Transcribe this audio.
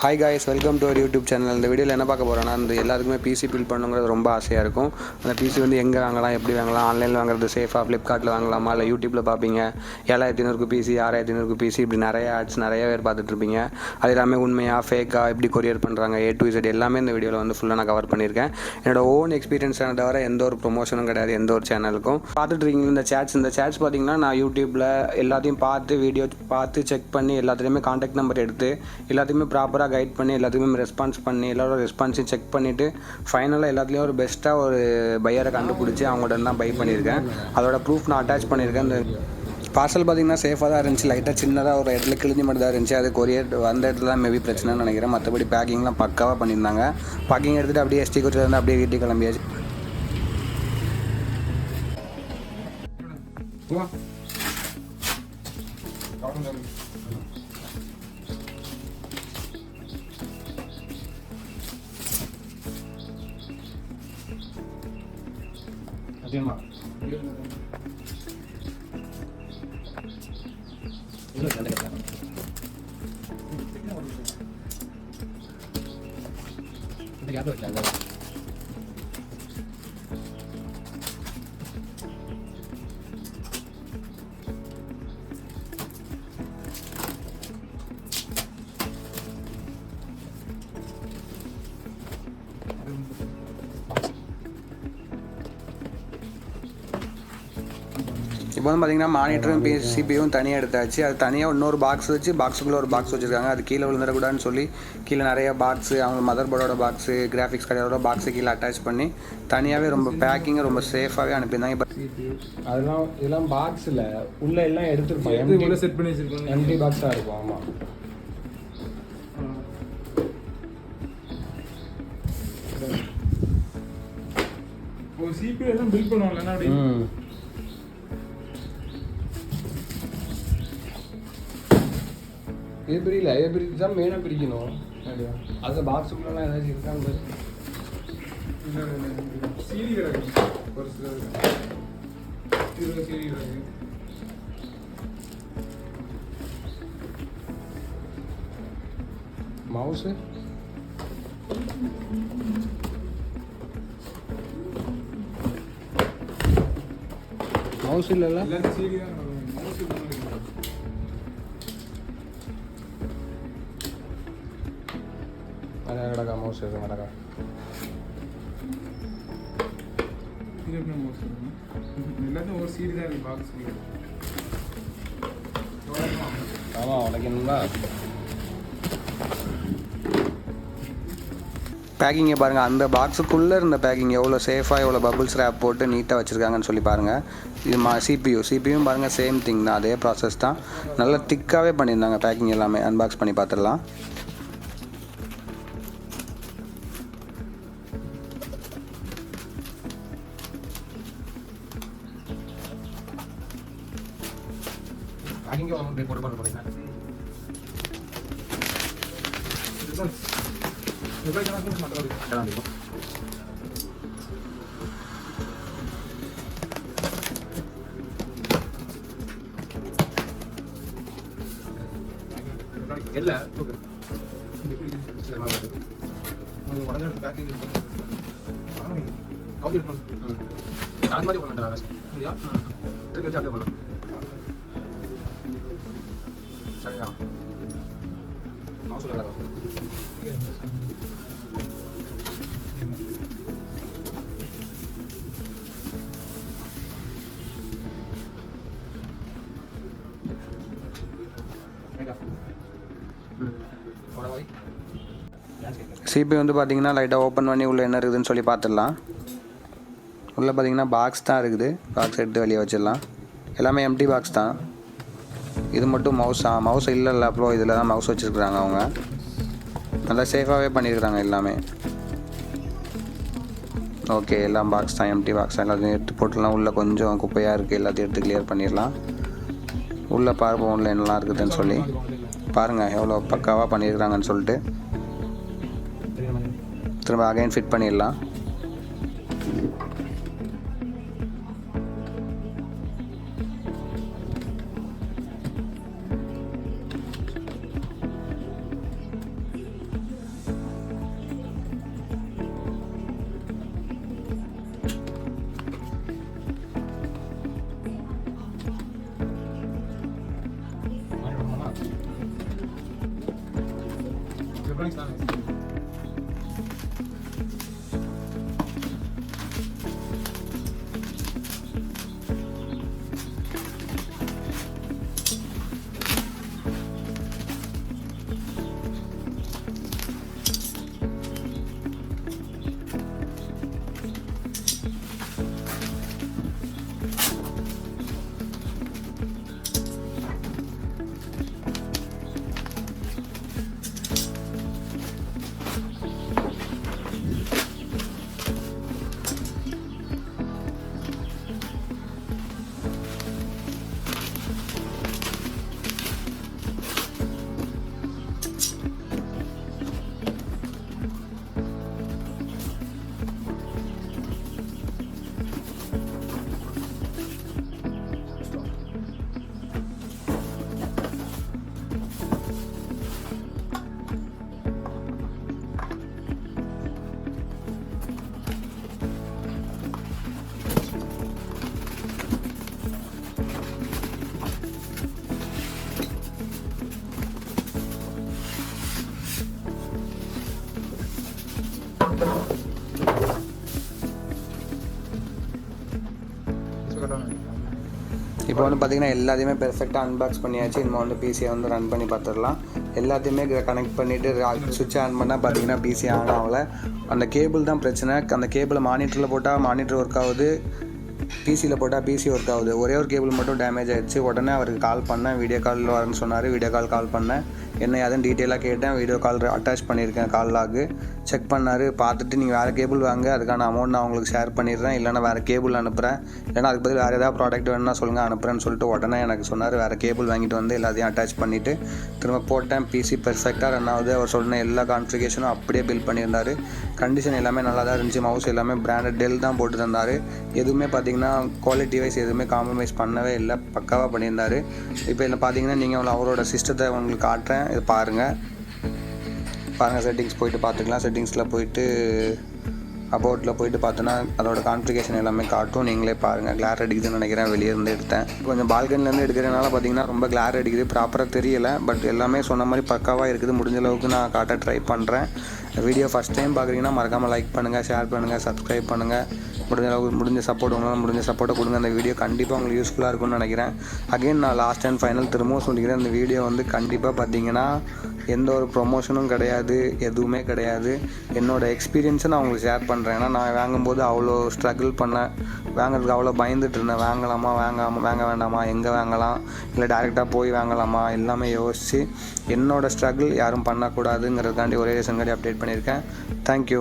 Hi guys, welcome to our YouTube channel. இந்த வீடியோவில் என்ன பார்க்க போகிறோன்னா, இந்த எல்லாருக்குமே பிசி பில் பண்ணுங்கிறது ரொம்ப ஆசையாக இருக்கும். அந்த பிசி வந்து எங்கே வாங்கலாம், எப்படி வாங்கலாம், ஆன்லைனில் வாங்குறது சேஃபாக, ஃப்ளிப்கார்ட்டில் வாங்கலாமா, இல்லை யூடியூப்பில் பார்ப்பீங்க 7500க்கு பிசி, 6500க்கு பிசி, இப்படி நிறைய ஆட்ஸ் நிறைய பேர் பார்த்துட்ருப்பீங்க. அது எல்லாமே உண்மையாக ஃபேக்காக எப்படி கொரியர் பண்ணுறாங்க A to Z எல்லாமே இந்த வீடியோவில் வந்து ஃபுல்லாக நான் கவர் பண்ணியிருக்கேன். என்னோட ஓன் எக்ஸ்பீரியன்ஸான தவிர எந்த ஒரு ப்ரொமோஷனும் கிடையாது எந்த ஒரு சேனலுக்கும். பார்த்துட்ருக்கீங்க இந்த சேட்ஸ் பார்த்தீங்கன்னா, நான் யூடியூப்பில் எல்லாத்தையும் பார்த்து வீடியோ பார்த்து செக் பண்ணி எல்லாத்துலேயுமே கான்டாக்ட் நம்பர் எடுத்து எல்லாத்தையுமே ப்ராப்பராக கைட் பண்ணி எல்லாத்துக்குமே ரெஸ்பான்ஸ் பண்ணி எல்லோரும் ரெஸ்பான்ஸையும் செக் பண்ணிவிட்டு ஃபைனலாக எல்லாத்துலேயும் ஒரு பெஸ்ட்டாக ஒரு பையரை கண்டுபிடிச்சி அவங்கள்ட்ட தான் பை பண்ணியிருக்கேன். அதோட ப்ரூஃப் நான் அட்டாச் பண்ணியிருக்கேன். இந்த பார்சல் பார்த்திங்கன்னா சேஃபாக தான் இருந்துச்சு. லைட்டாக சின்னதாக ஒரு இடத்துல கிழிஞ்சி மட்டும் தான் இருந்துச்சு. அது கொரியர் அந்த இடத்துல தான் மேபி பிரச்சனைன்னு நினைக்கிறேன். மற்றபடி பேக்கிங்லாம் பக்காவாக பண்ணியிருந்தாங்க. பேக்கிங் எடுத்துகிட்டு அப்படியே எஸ்டி குறிச்சி வந்து அப்படியே வீட்டுக்கு கிளம்பியாச்சு. அதிகமா இப்போ வந்து பார்த்திங்கன்னா மானிட்டரும் சிபியும் தனியாக எடுத்தாச்சு. அது தனியாக இன்னொரு பாக்ஸ் வச்சு பாக்ஸுக்குள்ளே ஒரு பாக்ஸ் வச்சுருக்காங்க. அது கீழே விழுந்துடக்கூடாதுன்னு சொல்லி கீழே நிறைய பாக்ஸு, அவங்க மதர் போர்டோட பாக்ஸு, கிராஃபிக்ஸ் கார்டோட பாக்ஸு கீழே அட்டாச் பண்ணி தனியாகவே ரொம்ப பேக்கிங்கை ரொம்ப சேஃபாகவே அனுப்பியிருந்தாங்க. இப்போ அதெல்லாம் இதெல்லாம் பாக்ஸில் உள்ள எல்லாம் எடுத்துருப்பாங்க, செட் பண்ணி வச்சுருப்பாங்க. எம்டி பாக்ஸாக இருக்கும். ஆமாம், ஒரு சிபியூ எல்லாம் பில்ட் பண்ணுவாங்கல்ல அப்படி. இது பிரியல, இது பிரித்து தான் மெயினாக பிரிக்கணும். அதில் பாக்ஸுக்குள்ளலாம் ஏதாச்சும் இருக்காங்க. சீடி கிடக்கு, ஒரு சில சீடி கிடக்கு. மவுஸு மவுஸ் இல்லைல்ல, எல்லாத்தையும் சீடி தான் மவுஸ் அதான் கிடக்கா. மவுஸ் எதுவும் கிடக்கா. எல்லாத்தையும் ஒரு சீடி தான் இருக்குது பாக்ஸ். ஆமாம், உடைக்கணுங்களா? பேக்கிங்கை பாருங்கள். அந்த பாக்ஸுக்குள்ளே இருந்த பேக்கிங் எவ்வளோ சேஃபாக எவ்வளோ பபுள்ஸ் ரேப் போட்டு நீட்டாக வச்சுருக்காங்கன்னு சொல்லி பாருங்கள். இது சிபியும் பாருங்கள், சேம் திங் தான், அதே ப்ராசஸ் தான். நல்லா திக்காகவே பண்ணியிருந்தாங்க பேக்கிங் எல்லாமே. அன்பாக்ஸ் பண்ணி பார்த்துடலாம். பேக்கிங்கே ஒன்று போட்டு பண்ண போகிறீங்க. இல்லை உடனே பேக்கிங் அது மாதிரி பண்ண சரியா திருப்பி அப்படியே பண்ணலாம். சரிதான், நான் சொல்ல சிபி வந்து பார்த்திங்கன்னா லைட்டாக ஓப்பன் பண்ணி உள்ளே என்ன இருக்குதுன்னு சொல்லி பார்த்துடலாம். உள்ளே பார்த்திங்கன்னா பாக்ஸ் தான் இருக்குது. பாக்ஸ் எடுத்து வெளியே வச்சிடலாம். எல்லாமே எம்டி பாக்ஸ் தான். இது மட்டும் மவுஸ் இல்லை அப்புறம் இதில் தான் மவுஸ் வச்சுருக்குறாங்க. அவங்க நல்லா சேஃபாகவே பண்ணியிருக்கிறாங்க எல்லாமே. ஓகே, எல்லாம் பாக்ஸ் தான், எம்டி பாக்ஸ். எல்லாத்தையும் எடுத்து போட்டுடலாம். உள்ளே கொஞ்சம் குப்பையாக இருக்குது, எல்லாத்தையும் எடுத்து கிளியர் பண்ணிடலாம். உள்ளே பார்ப்போம் உள்ளே என்னெல்லாம் இருக்குதுன்னு சொல்லி. பாருங்கள் எவ்வளோ பக்காவாக பண்ணியிருக்கிறாங்கன்னு சொல்லிட்டு. திரும்ப அகைன் ஃபிட் பண்ணிடலாம். எலக்ட்ரானிக்ஸ் தான். இப்போ வந்து பார்த்திங்கன்னா எல்லாத்தையுமே பெர்ஃபெக்டாக அன்பாக்ஸ் பண்ணியாச்சு. நம்ம வந்து பிசியை வந்து ரன் பண்ணி பார்த்துடலாம். எல்லாத்தையுமே கனெக்ட் பண்ணிவிட்டு சுவிட்ச் ஆன் பண்ணால் பார்த்திங்கன்னா பிசி ஆன் ஆகலை. அந்த கேபிள் தான் பிரச்சனை. அந்த கேபிளை மானிட்டரில் போட்டால் மானிட்டர் ஒர்க் ஆகுது, பிசியில் போட்டால் பிசி ஒர்க் ஆகுது. ஒரே ஒரு கேபிள் மட்டும் டேமேஜ் ஆகிடுச்சு. உடனே அவருக்கு கால் பண்ணேன், வீடியோ காலில் வரேன்னு சொன்னார். வீடியோ கால் பண்ணேன், என்ன அதுன்னு டீட்டெயிலாக கேட்டேன். வீடியோ கால் அட்டாச் பண்ணியிருக்கேன், கால் லாகு செக் பண்ணார். பார்த்துட்டு நீங்கள் வேறு கேபிள் வாங்க, அதுக்கான அமௌண்ட் நான் உங்களுக்கு ஷேர் பண்ணிடுறேன், இல்லைனா வேறு கேபிள் அனுப்புகிறேன், இல்லைனா அதுக்கு பதில் வேறு ஏதாவது ப்ராடக்ட் வேணுன்னா சொல்லுங்கள் அனுப்புகிறேன்னு சொல்லிட்டு உடனே எனக்கு சொன்னார். வேறு கேபிள் வாங்கிட்டு வந்து எல்லாத்தையும் அட்டாச் பண்ணிவிட்டு திரும்ப போட்டேன். பிசி பெர்ஃபெக்டாக ரன் ஆகுது. அவர் சொன்ன எல்லா கான்ஃபிகரேஷனும் அப்படியே பில் பண்ணியிருந்தார். கண்டிஷன் எல்லாமே நல்லா தான் இருந்துச்சு. மவுஸ் எல்லாமே பிராண்டட் டெல் தான் போட்டு தந்தார். எதுவுமே பார்த்திங்கன்னா குவாலிட்டி வைஸ் எதுவுமே காம்ப்ரமைஸ் பண்ணவே இல்லை, பக்காவாக பண்ணியிருந்தார். இப்போ இதில் பார்த்தீங்கன்னா நீங்கள் அவரோட சிஸ்டத்தை உங்களுக்கு காட்டுறேன், இது பாருங்கள். செட்டிங்ஸ் போய்ட்டு பார்த்துக்கலாம். செட்டிங்ஸில் போய்ட்டு அபவுட்டில் போய்ட்டு பார்த்தோன்னா அதோட கான்ஃபிகரேஷன் எல்லாமே காட்டும். நீங்களே பாருங்கள். கிளார் அடிக்குதுன்னு நினைக்கிறேன், வெளியே இருந்து எடுத்தேன். கொஞ்சம் பால்கனிலேருந்து எடுக்கிறதுனால பார்த்தீங்கன்னா ரொம்ப கிளார் அடிக்குது, ப்ராப்பராக தெரியலை. பட் எல்லாமே சொன்ன மாதிரி பக்காவாக இருக்குது. முடிஞ்ச அளவுக்கு நான் காட்ட ட்ரை பண்ணுறேன். வீடியோ ஃபஸ்ட் டைம் பார்க்குறீங்கன்னா மறக்காமல் லைக் பண்ணுங்கள், ஷேர் பண்ணுங்கள், சப்ஸ்கிரைப் பண்ணுங்கள். முடிஞ்ச சப்போர்ட் உங்களால் முடிஞ்ச சப்போர்ட்டை கொடுங்க. அந்த வீடியோ கண்டிப்பாக உங்களுக்கு யூஸ்ஃபுல்லாக இருக்கும்னு நினைக்கிறேன். அகைன் நான் லாஸ்ட் அண்ட் ஃபைனல் திரும்பவும் சொல்லிக்கிறேன், இந்த வீடியோ வந்து கண்டிப்பாக பார்த்தீங்கன்னா எந்த ஒரு ப்ரொமோஷனும் கிடையாது, எதுவுமே கிடையாது. என்னோடய எக்ஸ்பீரியன்ஸை நான் உங்களுக்கு ஷேர் பண்ணுறேன். ஏன்னா நான் வாங்கும்போது அவ்வளோ ஸ்ட்ரகிள் பண்ணேன், வாங்குறதுக்கு அவ்வளோ பயந்துட்டு இருந்தேன். வாங்க வேண்டாமா, எங்கே வாங்கலாம், இல்லை டேரெக்டாக போய் வாங்கலாமா, எல்லாமே யோசித்து என்னோடய ஸ்ட்ரகிள் யாரும் பண்ணக்கூடாதுங்கிறதுக்காண்டி ஒரே ரீசன்காண்டி அப்டேட் பண்ணியிருக்கேன். தேங்க்யூ.